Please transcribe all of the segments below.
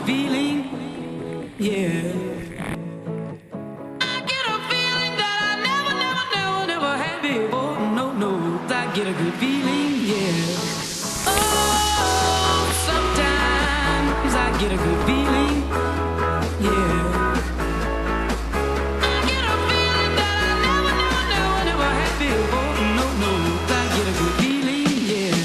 feeling, yeah. I get a feeling that I never had before. No, I get a good feeling, yeah. Oh, sometimes I get a good feeling, yeah. I get a feeling that I never had before. No, I get a good feeling, yeah.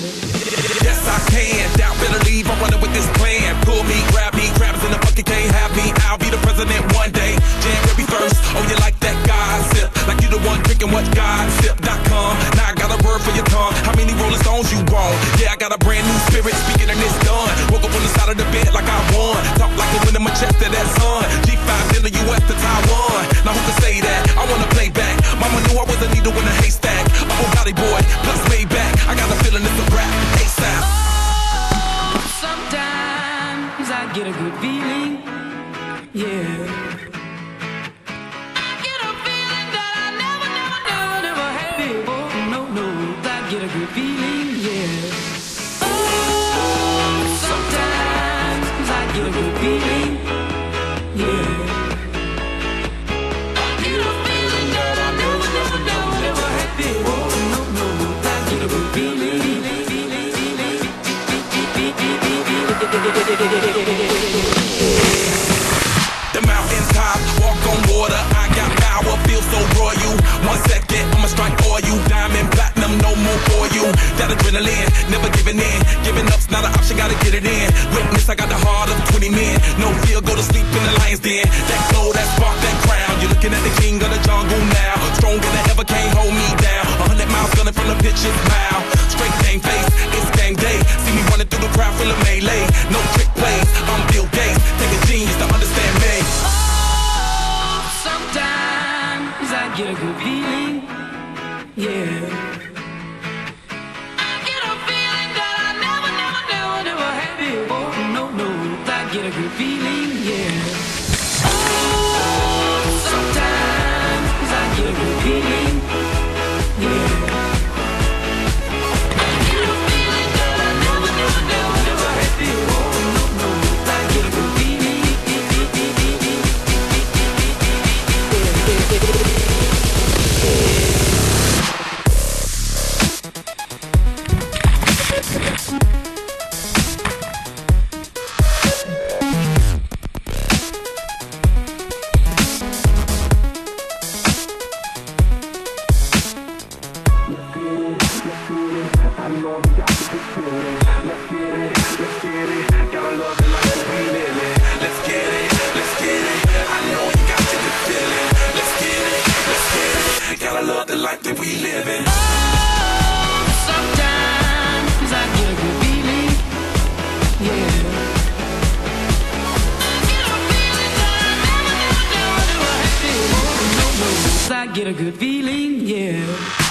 Yes, I can. Doubt better leave. I'm running with this plan. Pull me, grab me, crabs in the bucket can't have me. I'll be the president one day. January 1st. Oh, you like that gossip? Like you the one drinking what gossip.com. Now I got a word for your tongue. How many Rolling Stones you want? Yeah, I got a brand new spirit speaking and it's done. Woke up on the side of the bed like I won. Talk like a win in my chest to that sun. G5 in the US to Taiwan. Now who can say that? I wanna play back. Mama knew I was a needle in a haystack. I'm a body boy, plus made back. I got a feeling it's a rap. ASAP. Oh, sometimes I get a good feeling, yeah. I get a feeling that I never had before. No, I get a good feeling, yeah. Oh, sometimes I get a good feeling, yeah. I get a feeling that I never had before. No, I get a good feeling. The mountains top, walk on water. I got power, feel so royal. 1 second, I'ma strike all you. Diamond, platinum, no more for you. That adrenaline, never giving in. Giving up's not an option, gotta get it in. Witness, I got the heart of 20 men. No fear, go to sleep in the lion's den. That glow, that spark, that crown. You're looking at the king of the jungle now. Stronger than ever, can't hold me down. 100 miles gunning from the pitcher's mile. Straight game face, it's game day. See me running through the crowd full of melee. No trick plays, I'm Bill Gates. Take a genius to understand me. Oh, sometimes I get a good feeling, yeah. I get a feeling that I never had before. No, I get a good feeling, yeah. Oh, sometimes I get a good feeling, yeah. I get a feeling that I never had before. No, I get a good feeling. I get a good feeling, yeah.